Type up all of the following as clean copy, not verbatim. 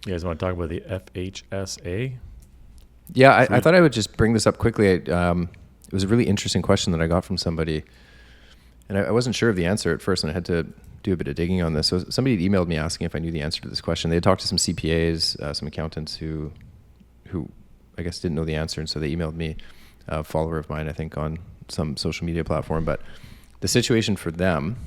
You guys want to talk about the FHSA? Yeah, I thought I would just bring this up quickly. It was a really interesting question that I got from somebody, and I wasn't sure of the answer at first, and I had to do a bit of digging on this. So somebody had emailed me asking if I knew the answer to this question. They had talked to some CPAs, some accountants who I guess didn't know the answer, and so they emailed me, a follower of mine, I think, on some social media platform. But the situation for them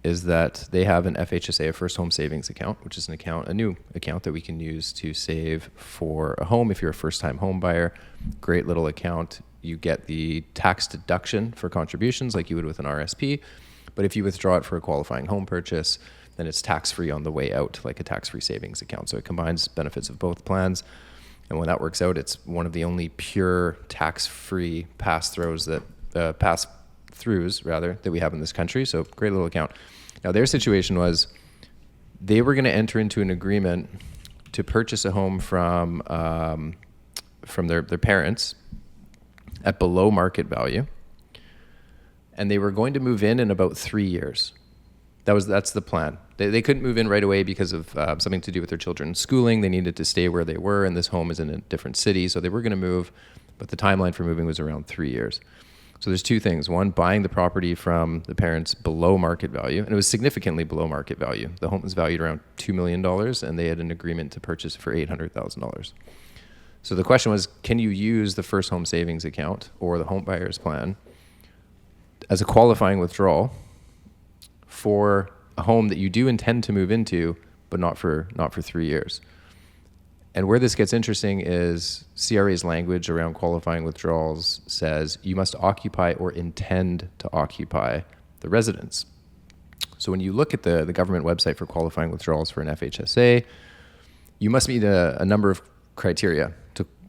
is that they have an FHSA, a first home savings account, which is a new account that we can use to save for a home if you're a first-time home buyer. Great little account. You get the tax deduction for contributions like you would with an RSP, but if you withdraw it for a qualifying home purchase, then it's tax-free on the way out, like a tax-free savings account. So it combines benefits of both plans. And when that works out, it's one of the only pure tax-free pass-throughs that we have in this country. So great little account. Now their situation was they were going to enter into an agreement to purchase a home from their parents at below market value, and they were going to move in about 3 years. That's the plan. They couldn't move in right away because of something to do with their children's schooling. They needed to stay where they were, and this home is in a different city, so they were going to move, but the timeline for moving was around 3 years. So there's two things. One, buying the property from the parents below market value, and it was significantly below market value. The home was valued around $2 million, and they had an agreement to purchase it for $800,000. So the question was, can you use the first home savings account or the home buyer's plan as a qualifying withdrawal for a home that you do intend to move into, but not for 3 years? And where this gets interesting is CRA's language around qualifying withdrawals says you must occupy or intend to occupy the residence. So when you look at the government website for qualifying withdrawals for an FHSA, you must meet a number of criteria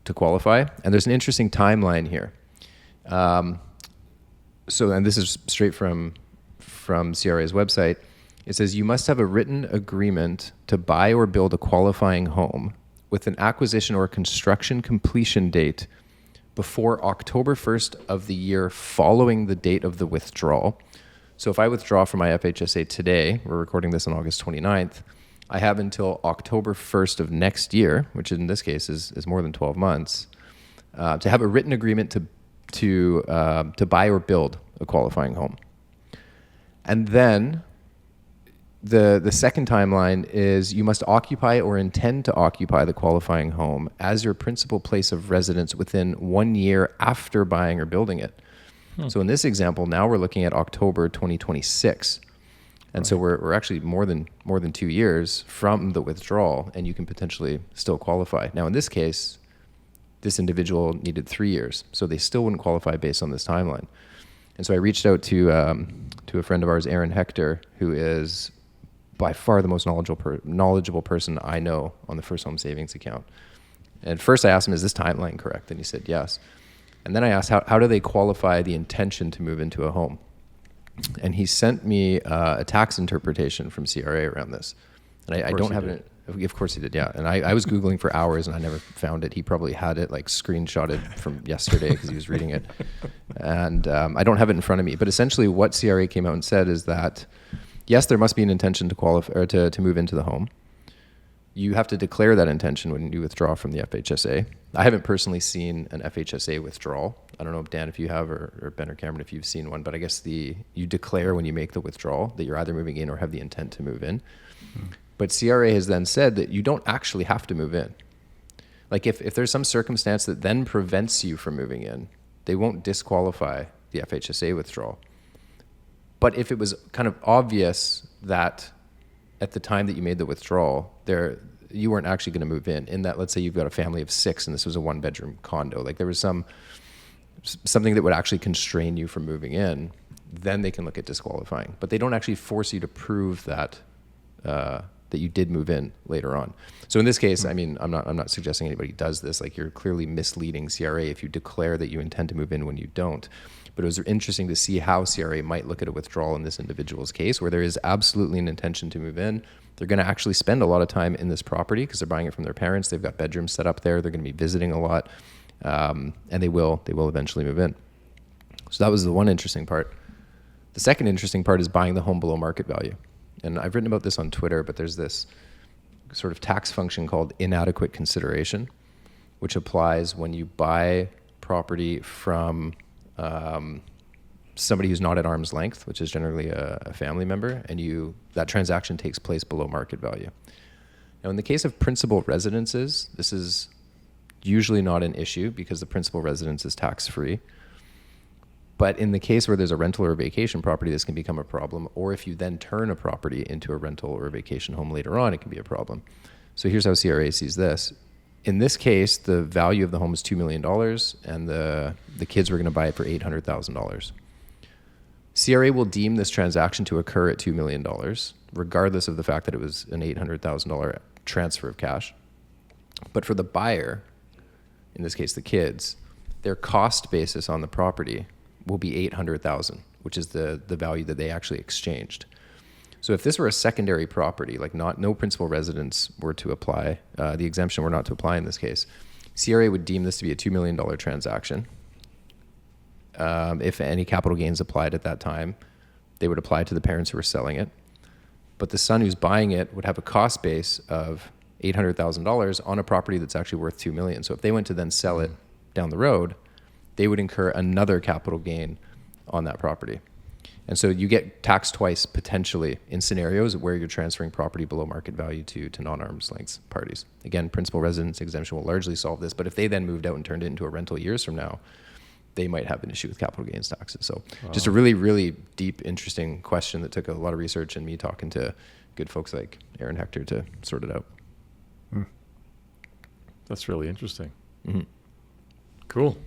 to qualify. And there's an interesting timeline here. And this is straight from CRA's website. It says you must have a written agreement to buy or build a qualifying home with an acquisition or construction completion date before October 1st of the year following the date of the withdrawal. So if I withdraw from my FHSA today, we're recording this on August 29th, I have until October 1st of next year, which in this case is more than 12 months, to have a written agreement to buy or build a qualifying home. And then the second timeline is you must occupy or intend to occupy the qualifying home as your principal place of residence within 1 year after buying or building it. So in this example, now we're looking at October 2026. And so we're actually more than 2 years from the withdrawal, and you can potentially still qualify. Now in this case, this individual needed 3 years, so they still wouldn't qualify based on this timeline. And so I reached out to a friend of ours, Aaron Hector, who is by far the most knowledgeable person I know on the first home savings account. And first I asked him, is this timeline correct? And he said yes. And then I asked, how do they qualify the intention to move into a home? And he sent me a tax interpretation from CRA around this. And I don't have it. Of course he did, yeah. And I was Googling for hours and I never found it. He probably had it like screenshotted from yesterday because he was reading it. And I don't have it in front of me. But essentially what CRA came out and said is that, yes, there must be an intention to qualify or to move into the home. You have to declare that intention when you withdraw from the FHSA. I haven't personally seen an FHSA withdrawal. I don't know, Dan, if you have, or Ben or Cameron, if you've seen one, but I guess you declare when you make the withdrawal that you're either moving in or have the intent to move in. But CRA has then said that you don't actually have to move in. Like if there's some circumstance that then prevents you from moving in, they won't disqualify the FHSA withdrawal. But if it was kind of obvious that at the time that you made the withdrawal, you weren't actually going to move in that, let's say you've got a family of 6 and this was a 1-bedroom condo, like there was something that would actually constrain you from moving in, then they can look at disqualifying. But they don't actually force you to prove that you did move in later on. So in this case, I mean, I'm not suggesting anybody does this. Like you're clearly misleading CRA if you declare that you intend to move in when you don't. But it was interesting to see how CRA might look at a withdrawal in this individual's case, where there is absolutely an intention to move in. They're going to actually spend a lot of time in this property because they're buying it from their parents. They've got bedrooms set up there. They're going to be visiting a lot, and they will eventually move in. So that was the one interesting part. The second interesting part is buying the home below market value. And I've written about this on Twitter, but there's this sort of tax function called inadequate consideration, which applies when you buy property from somebody who's not at arm's length, which is generally a family member, and that transaction takes place below market value. Now, in the case of principal residences, this is usually not an issue because the principal residence is tax-free. But in the case where there's a rental or a vacation property, this can become a problem. Or if you then turn a property into a rental or a vacation home later on, it can be a problem. So here's how CRA sees this. In this case, the value of the home is $2 million, and the kids were going to buy it for $800,000. CRA will deem this transaction to occur at $2 million, regardless of the fact that it was an $800,000 transfer of cash. But for the buyer, in this case the kids, their cost basis on the property will be $800,000, which is the value that they actually exchanged. So if this were a secondary property, like no principal residence were to apply, the exemption were not to apply in this case, CRA would deem this to be a $2 million transaction. If any capital gains applied at that time, they would apply to the parents who were selling it. But the son who's buying it would have a cost base of $800,000 on a property that's actually worth $2 million. So if they went to then sell it down the road, they would incur another capital gain on that property. And so you get taxed twice potentially in scenarios where you're transferring property below market value to non-arm's length parties. Again, principal residence exemption will largely solve this, but if they then moved out and turned it into a rental years from now, they might have an issue with capital gains taxes. So just a really, really deep, interesting question that took a lot of research and me talking to good folks like Aaron Hector to sort it out. That's really interesting. Mm-hmm. Cool.